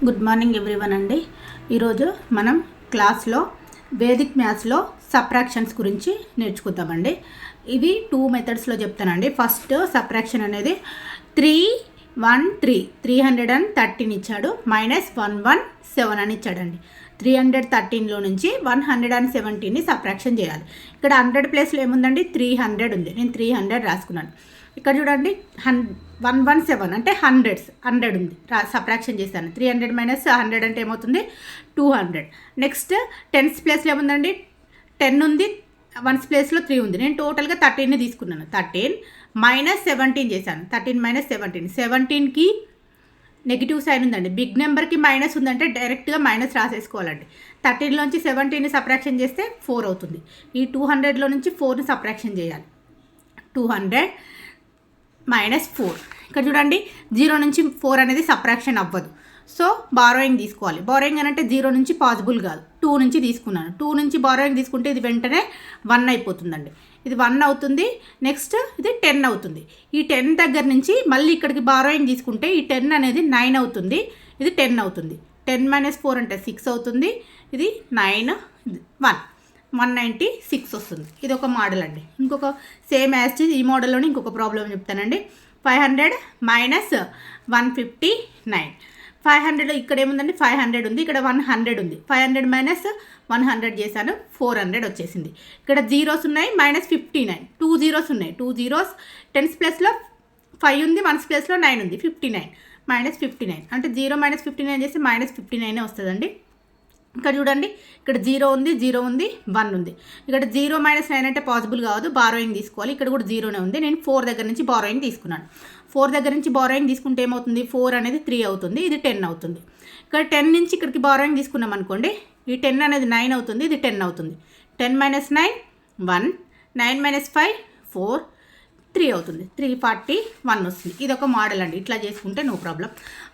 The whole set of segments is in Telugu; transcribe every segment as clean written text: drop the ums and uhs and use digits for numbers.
గుడ్ మార్నింగ్ ఎవ్రీవన్ అండి. ఈరోజు మనం క్లాస్లో వేదిక్ మ్యాథ్స్లో సబ్ట్రాక్షన్స్ గురించి నేర్చుకుందామండి. ఇవి 2 మెథడ్స్లో చెప్తానండి. ఫస్ట్ సబ్ట్రాక్షన్ అనేది 313 ఇచ్చాడు, -117 అని ఇచ్చాడండి. 313లో నుంచి 117ని సబ్ట్రాక్షన్ చేయాలి. ఇక్కడ 100 ప్లేస్లో ఏముందండి, 300 ఉంది. నేను 300 రాసుకున్నాను. ఇక్కడ చూడండి 117 అంటే 100 ఉంది, సబ్ట్రాక్షన్ చేశాను. 300 - 100 అంటే ఏమవుతుంది, 200. నెక్స్ట్ 10th ప్లేస్లో ఏముందండి, 10 ఉంది. 1th ప్లేస్లో 3 ఉంది. నేను టోటల్గా 13ని తీసుకున్నాను. 13 - 17 చేశాను. 13 - 17, 17కి నెగిటివ్ సైన్ ఉందండి. బిగ్ నెంబర్కి మైనస్ ఉందంటే డైరెక్ట్గా మైనస్ రాసేసుకోవాలండి. 13లోంచి 17ని సబ్ట్రాక్షన్ చేస్తే 4 అవుతుంది. ఈ 200లో నుంచి 4ని సబ్ట్రాక్షన్ చేయాలి. 200 - 4. ఇక్కడ చూడండి 0 నుంచి 4 అనేది సబ్ట్రాక్షన్ అవ్వదు. సో బారోయింగ్ తీసుకోవాలి. బారోయింగ్ అని అంటే 0 నుంచి పాసిబుల్ కాదు. 2 నుంచి తీసుకున్నాను. 2 నుంచి బారోయింగ్ తీసుకుంటే ఇది వెంటనే 1 అయిపోతుందండి. ఇది 1 అవుతుంది. నెక్స్ట్ ఇది 10 అవుతుంది. ఈ 10 దగ్గర నుంచి మళ్ళీ ఇక్కడికి బారోయింగ్ తీసుకుంటే ఈ 10 అనేది 9 అవుతుంది. ఇది 10 అవుతుంది. 10 - 4 అంటే 6 అవుతుంది. ఇది 9, 196 వస్తుంది. ఇది ఒక మోడల్ అండి. ఇంకొక సేమ్ యాజ్ ఈ మోడల్లోనే ఇంకొక ప్రాబ్లం చెప్తానండి. 500 - 159. 500లో ఇక్కడ ఏముందండి, 500 ఉంది. ఇక్కడ 100 ఉంది. 500 - 100 చేశాను, 400 వచ్చేసింది. ఇక్కడ జీరోస్ ఉన్నాయి, -59. 2 జీరోస్ ఉన్నాయి. 2 జీరోస్ 10th ప్లేస్లో 5 ఉంది. 1th ప్లేస్లో 9 ఉంది. 59 - 59 అంటే 0 - 59 చేస్తే -59 వస్తుందండి. ఇక్కడ చూడండి, ఇక్కడ 0 ఉంది, 0 ఉంది, 1 ఉంది. ఇక్కడ 0 - 9 అంటే పాసిబుల్ కాదు, బారోయింగ్ తీసుకోవాలి. ఇక్కడ కూడా 0నే ఉంది. నేను 4 దగ్గర నుంచి బారోయింగ్ తీసుకున్నాను. 4 దగ్గర నుంచి బారోయింగ్ తీసుకుంటే ఏమవుతుంది, 4 అనేది 3 అవుతుంది. ఇది 10 అవుతుంది. ఇక్కడ 10 నుంచి ఇక్కడికి బారోయింగ్ తీసుకున్నాం అనుకోండి, ఈ 10 అనేది 9 అవుతుంది. ఇది 10 అవుతుంది. 10 - 9 1, 9 - 5 4, 3 అవుతుంది. 341 వస్తుంది. ఇది ఒక మోడల్ అండి. ఇట్లా చేసుకుంటే నో ప్రాబ్లం.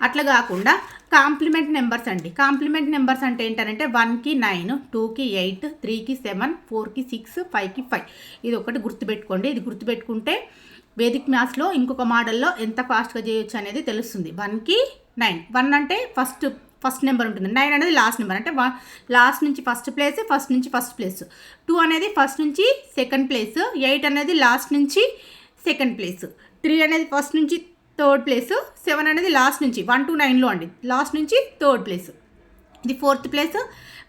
అట్లా కాకుండా కాంప్లిమెంట్ నెంబర్స్ అండి. కాంప్లిమెంట్ నెంబర్స్ అంటే ఏంటంటే 1కి 9, 2కి 8, 3కి 7, 4కి 6, 5కి 5. ఇది ఒకటి గుర్తుపెట్టుకోండి. ఇది గుర్తుపెట్టుకుంటే వేదిక్ మ్యాథ్స్లో ఇంకొక మోడల్లో ఎంత ఫాస్ట్గా చేయొచ్చు అనేది తెలుస్తుంది. 1కి 9, 1 అంటే ఫస్ట్ నెంబర్ ఉంటుంది. 9 అనేది లాస్ట్ నెంబర్ అంటే లాస్ట్ నుంచి ఫస్ట్ ప్లేస్, ఫస్ట్ నుంచి ఫస్ట్ ప్లేస్. 2 అనేది ఫస్ట్ నుంచి సెకండ్ ప్లేస్. 8 అనేది లాస్ట్ నుంచి సెకండ్ ప్లేస్. 3 అనేది ఫస్ట్ నుంచి థర్డ్ ప్లేస్. 7 అనేది లాస్ట్ నుంచి 1 to 9లో అండి, లాస్ట్ నుంచి థర్డ్ ప్లేస్. ఇది 4th ప్లేస్.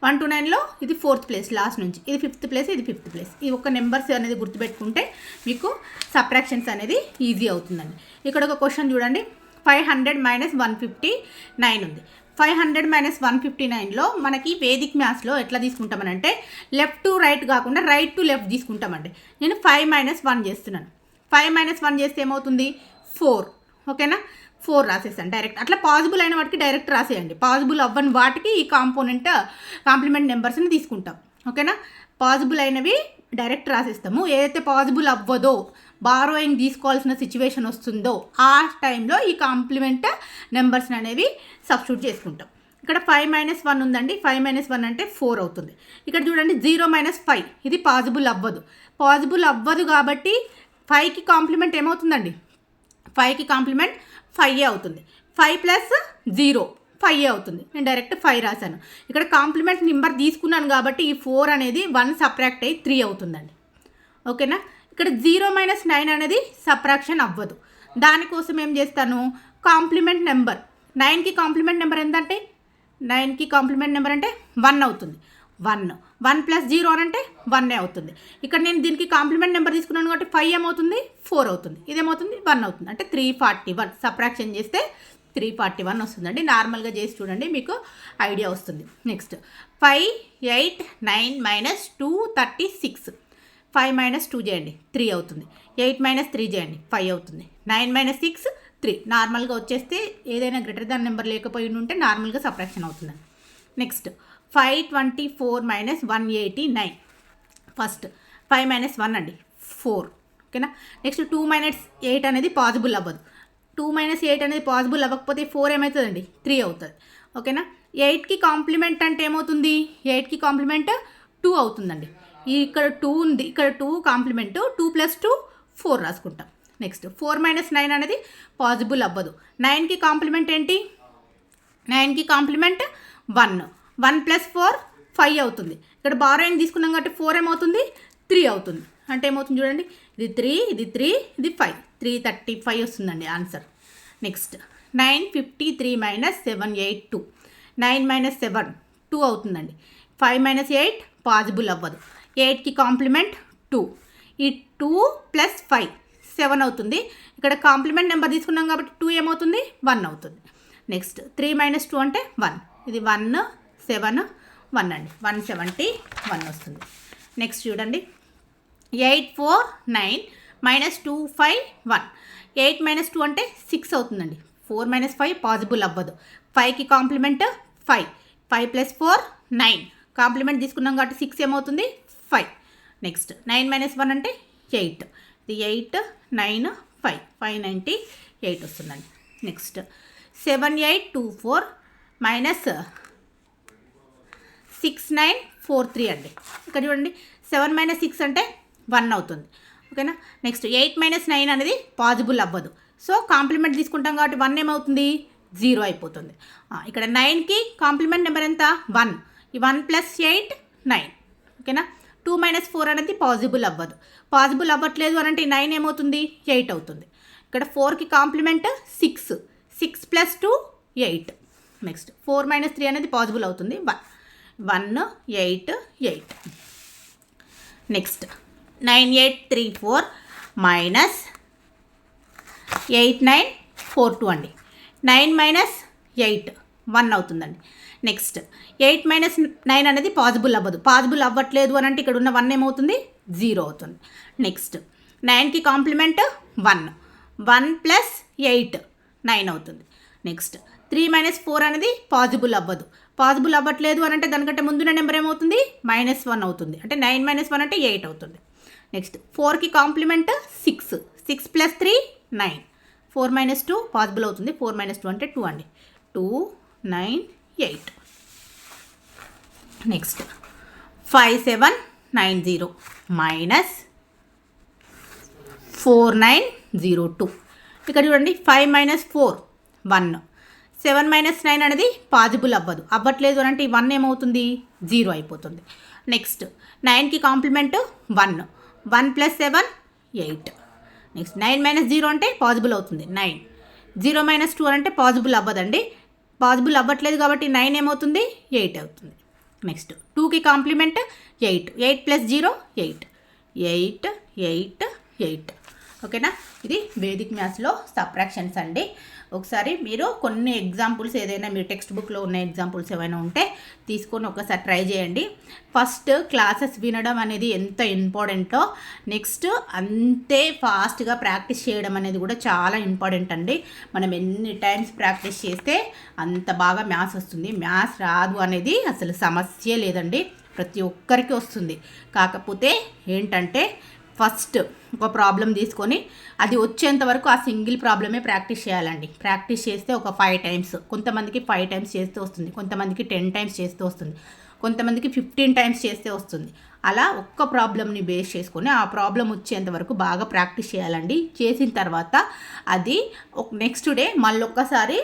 1 to 9లో ఇది 4th ప్లేస్ లాస్ట్ నుంచి. ఇది 5th ప్లేస్, ఇది 5th ప్లేస్. ఈ ఒక నెంబర్స్ అనేది గుర్తుపెట్టుకుంటే మీకు సబ్ట్రాక్షన్స్ అనేది ఈజీ అవుతుందండి. ఇక్కడ ఒక క్వశ్చన్ చూడండి. 500 - 159 ఉంది. 500 - 159లో మనకి వేదిక్ మ్యాథ్స్లో ఎట్లా తీసుకుంటామనంటే లెఫ్ట్ టు రైట్ కాకుండా రైట్ టు లెఫ్ట్ తీసుకుంటామండి. నేను 5 - 1 చేస్తున్నాను. 5 - 1 చేస్తే ఏమవుతుంది, 4. ఓకేనా, 4 రాసేసాను డైరెక్ట్. అట్లా పాసిబుల్ అయిన వాటికి డైరెక్ట్ రాసేయండి. పాసిబుల్ అవ్వని వాటికి ఈ కాంప్లిమెంట్ నెంబర్స్ని తీసుకుంటాం. ఓకేనా, పాసిబుల్ అయినవి డైరెక్ట్ రాసేస్తాము. ఏదైతే పాసిబుల్ అవ్వదో, బారోయింగ్ తీసుకోవాల్సిన సిచ్యువేషన్ వస్తుందో ఆ టైంలో ఈ కాంప్లిమెంట్ నెంబర్స్ని అనేవి సబ్స్టిట్యూట్ చేసుకుంటాం. ఇక్కడ 5 - 1 ఉందండి. 5 - 1 అంటే 4 అవుతుంది. ఇక్కడ చూడండి 0 - 5 ఇది పాసిబుల్ అవ్వదు కాబట్టి 5కి కాంప్లిమెంట్ ఏమవుతుందండి, 5కి కాంప్లిమెంట్ 5 అవుతుంది. 5 + 0 5 అవుతుంది. నేను డైరెక్ట్ 5 రాశాను. ఇక్కడ కాంప్లిమెంట్ నెంబర్ తీసుకున్నాను కాబట్టి ఈ 4 అనేది 1 సబ్ట్రాక్ట్ అయ్యి 3 అవుతుందండి. ఓకేనా, ఇక్కడ 0 - 9 అనేది సబ్ట్రాక్షన్ అవ్వదు. దానికోసం ఏం చేస్తాను, కాంప్లిమెంట్ నెంబర్ 9కి కాంప్లిమెంట్ నెంబర్ ఎంతంటే 9కి కాంప్లిమెంట్ నెంబర్ అంటే 1 అవుతుంది. 1 + 0 అని అంటే 1 అవుతుంది. ఇక్కడ నేను దీనికి కాంప్లిమెంట్ నెంబర్ తీసుకున్నాను కాబట్టి 5 ఏమవుతుంది, 4 అవుతుంది. ఇదేమవుతుంది, 1 అవుతుంది. అంటే 341 సబ్ట్రాక్షన్ చేస్తే 341 వస్తుందండి. నార్మల్గా చేసి చూడండి, మీకు ఐడియా వస్తుంది. నెక్స్ట్ 5, 8, 9 - 2 36. 5 - 2 చేయండి, 3 అవుతుంది. 8 - 3 చేయండి, 5 అవుతుంది. 9 - 6 3. నార్మల్గా వచ్చేస్తే ఏదైనా గ్రేటర్ దాన్ నెంబర్ లేకపోయి ఉంటే నార్మల్గా సబ్ట్రాక్షన్ అవుతుందండి. నెక్స్ట్ 524 - 189. ఫస్ట్ 5 - 1 అండి, 4. ఓకేనా, నెక్స్ట్ 2 - 8 అనేది పాసిబుల్ అవ్వదు. 2 - 8 అనేది పాసిబుల్ అవ్వకపోతే 4 ఏమవుతుందండి, 3 అవుతుంది. ఓకేనా, 8కి కాంప్లిమెంట్ అంటే ఏమవుతుంది, 8కి కాంప్లిమెంట్ 2 అవుతుందండి. ఇక్కడ 2 ఉంది, ఇక్కడ 2 కాంప్లిమెంట్ 2 + 2 4 రాసుకుంటాం. నెక్స్ట్ 4 - 9 అనేది పాసిబుల్ అవ్వదు. 9కి కాంప్లిమెంట్ ఏంటి, 9కి కాంప్లిమెంట్ 1, 1 + 4 5 అవుతుంది. ఇక్కడ బారోయింగ్ తీసుకున్నాం కాబట్టి 4 ఏమవుతుంది 3 అవుతుంది. అంటే ఏమవుతుంది చూడండి, ఇది 3, ఇది 3, ఇది 5, 335 వస్తుందండి ఆన్సర్. నెక్స్ట్ 953 - 7 8 2, 9 - 7 2 అవుతుందండి. 5 - 8 పాసిబుల్ అవ్వదు. 8కి కాంప్లిమెంట్ 2, ఈ 2 + 5 7 అవుతుంది. ఇక్కడ కాంప్లిమెంట్ నెంబర్ తీసుకున్నాం కాబట్టి 2 ఏమవుతుంది 1 అవుతుంది. నెక్స్ట్ 3 - 2 అంటే 1, ఇది 1 7 1 అండి, 171 వస్తుంది. నెక్స్ట్ చూడండి 8 4 9 - 2 5 1, 8 - 2 అంటే 6 అవుతుందండి. 4 - 5 పాసిబుల్ అవ్వదు. 5కి కాంప్లిమెంట్ 5, 5 + 4 9, కాంప్లిమెంట్ తీసుకున్నాం కాబట్టి 6 ఏమవుతుంది 5. నెక్స్ట్ 9 - 1 అంటే 8, ఇది 8 9 5, 598 వస్తుందండి. నెక్స్ట్ 7824 - 6943 అండి. ఇక్కడ చూడండి 7 - 6 అంటే 1 అవుతుంది. ఓకేనా. నెక్స్ట్ 8 - 9 అనేది పాసిబుల్ అవ్వదు. సో కాంప్లిమెంట్ తీసుకుంటాం కాబట్టి 1 ఏమవుతుంది 0 అయిపోతుంది. ఇక్కడ 9కి కాంప్లిమెంట్ నెంబర్ ఎంత 1, ఈ 1 + 8 9. ఓకేనా. 2 - 4 అనేది పాసిబుల్ అవ్వదు. పాసిబుల్ అవ్వట్లేదు అని అంటే 9 ఏమవుతుంది 8 అవుతుంది. ఇక్కడ 4కి కాంప్లిమెంట్ 6, 6 + 2 8. నెక్స్ట్ 4 - 3 అనేది పాసిబుల్ అవుతుంది 1, 1 8 8. నెక్స్ట్ 9834 - 8942 అండి. 9 - 8 1 అవుతుందండి. నెక్స్ట్ 8 - 9 అనేది పాసిబుల్ అవ్వదు. పాసిబుల్ అవ్వట్లేదు అని అంటే ఇక్కడ ఉన్న 1 ఏమవుతుంది 0 అవుతుంది. నెక్స్ట్ 9కి కాంప్లిమెంట్ 1, 1 + 8 9 అవుతుంది. నెక్స్ట్ 3 - 4 అనేది పాసిబుల్ అవ్వదు. పాసిబుల్ అవ్వట్లేదు అని అంటే దానికంటే ముందున్న నెంబర్ ఏమవుతుంది -1 అవుతుంది. అంటే 9 - 1 అంటే 8 అవుతుంది. నెక్స్ట్ 4కి కాంప్లిమెంట్ 6, 6 + 3 9, 4 - 2 పాసిబుల్ అవుతుంది. 4 - 2 అంటే 2 అండి, 2 9 8. నెక్స్ట్ 5790 - 4902. ఇక్కడ చూడండి 5 - 4 1, 7 - 9 అనేది పాసిబుల్ అవ్వట్లేదు అని అంటే ఈ 1 ఏమవుతుంది 0 అయిపోతుంది. నెక్స్ట్ 9కి కాంప్లిమెంట్ 1, 1 + 7 8. నెక్స్ట్ 9 - 0 అంటే పాసిబుల్ అవుతుంది 9, 0 - 2 అంటే పాసిబుల్ అవ్వదండి. పాసిబుల్ అవ్వట్లేదు కాబట్టి 9 ఏమవుతుంది 8 అవుతుంది. నెక్స్ట్ 2కి కాంప్లిమెంట్ 8, 8 + 0 8, 8 8 8. ఓకేనా. ఇది వేదిక్ మ్యాథ్స్లో సబ్ట్రాక్షన్స్ అండి. ఒకసారి మీరు కొన్ని ఎగ్జాంపుల్స్ ఏదైనా మీ టెక్స్ట్ బుక్లో ఉన్న ఎగ్జాంపుల్స్ ఏమైనా ఉంటే తీసుకొని ఒకసారి ట్రై చేయండి. ఫస్ట్ క్లాసెస్ వినడం అనేది ఎంత ఇంపార్టెంటో నెక్స్ట్ అంతే ఫాస్ట్గా ప్రాక్టీస్ చేయడం అనేది కూడా చాలా ఇంపార్టెంట్ అండి. మనం ఎన్ని టైమ్స్ ప్రాక్టీస్ చేస్తే అంత బాగా మ్యాథ్స్ వస్తుంది. మ్యాథ్స్ రాదు అనేది అసలు సమస్య లేదండి, ప్రతి ఒక్కరికి వస్తుంది. కాకపోతే ఏంటంటే ఫస్ట్ ఒక ప్రాబ్లం తీసుకొని అది వచ్చేంత వరకు ఆ సింగిల్ ప్రాబ్లమే ప్రాక్టీస్ చేయాలండి. ప్రాక్టీస్ చేస్తే ఒక 5 టైమ్స్, కొంతమందికి 5 టైమ్స్ చేస్తూ వస్తుంది, కొంతమందికి 10 టైమ్స్ చేస్తూ వస్తుంది, కొంతమందికి 15 టైమ్స్ చేస్తే వస్తుంది. అలా ఒక్క ప్రాబ్లమ్ని బేస్ చేసుకొని ఆ ప్రాబ్లం వచ్చేంత వరకు బాగా ప్రాక్టీస్ చేయాలండి. చేసిన తర్వాత అది నెక్స్ట్ డే మళ్ళొక్కసారి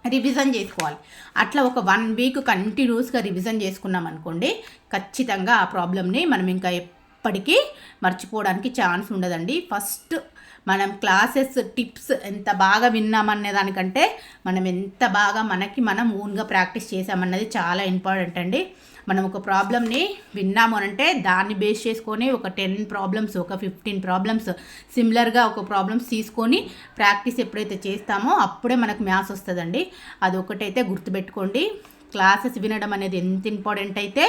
రివిజన్ చేసుకోవాలి. అట్లా ఒక 1 వీక్ కంటిన్యూస్గా రివిజన్ చేసుకున్నాం అనుకోండి, ఖచ్చితంగా ఆ ప్రాబ్లమ్ని మనం ఇంకా ఎప్పటికీ మర్చిపోవడానికి ఛాన్స్ ఉండదండి. ఫస్ట్ మనం క్లాసెస్ టిప్స్ ఎంత బాగా విన్నామనే దానికంటే మనం ఎంత బాగా మనకి మనం ఓన్గా ప్రాక్టీస్ చేసామన్నది చాలా ఇంపార్టెంట్ అండి. మనం ఒక ప్రాబ్లమ్ని విన్నాము అంటే దాన్ని బేస్ చేసుకొని ఒక 10 ప్రాబ్లమ్స్, ఒక 15 ప్రాబ్లమ్స్ సిమిలర్గా ఒక ప్రాబ్లమ్స్ తీసుకొని ప్రాక్టీస్ ఎప్పుడైతే చేస్తామో అప్పుడే మనకు మ్యాథ్స్ వస్తుందండి. అది ఒకటైతే గుర్తుపెట్టుకోండి. క్లాసెస్ వినడం అనేది ఎంత ఇంపార్టెంట్ అయితే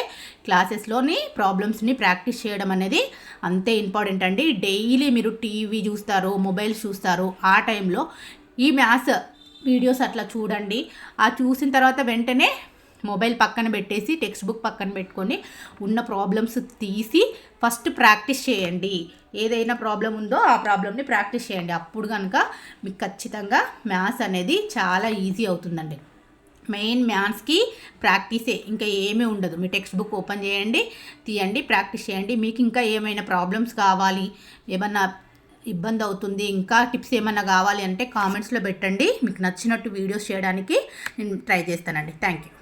క్లాసెస్లోని ప్రాబ్లమ్స్ని ప్రాక్టీస్ చేయడం అనేది అంతే ఇంపార్టెంట్ అండి. డైలీ మీరు టీవీ చూస్తారు, మొబైల్స్ చూస్తారు, ఆ టైంలో ఈ మ్యాథ్స్ వీడియోస్ అట్లా చూడండి. ఆ చూసిన తర్వాత వెంటనే మొబైల్ పక్కన పెట్టేసి టెక్స్ట్ బుక్ పక్కన పెట్టుకొని ఉన్న ప్రాబ్లమ్స్ తీసి ఫస్ట్ ప్రాక్టీస్ చేయండి. ఏదైనా ప్రాబ్లం ఉందో ఆ ప్రాబ్లమ్ని ప్రాక్టీస్ చేయండి. అప్పుడు కనుక మీకు ఖచ్చితంగా మ్యాథ్స్ అనేది చాలా ఈజీ అవుతుందండి. మెయిన్ మ్యాథ్స్కి ప్రాక్టీసే, ఇంకా ఏమీ ఉండదు. మీ టెక్స్ట్ బుక్ ఓపెన్ చేయండి, తీయండి, ప్రాక్టీస్ చేయండి. మీకు ఇంకా ఏమైనా ప్రాబ్లమ్స్ కావాలి, ఏమన్నా ఇబ్బంది అవుతుంది. ఇంకా టిప్స్ ఏమన్నా కావాలి అంటే కామెంట్స్లో పెట్టండి. మీకు నచ్చినట్టు వీడియోస్ చేయడానికి నేను ట్రై చేస్తానండి. Thank you.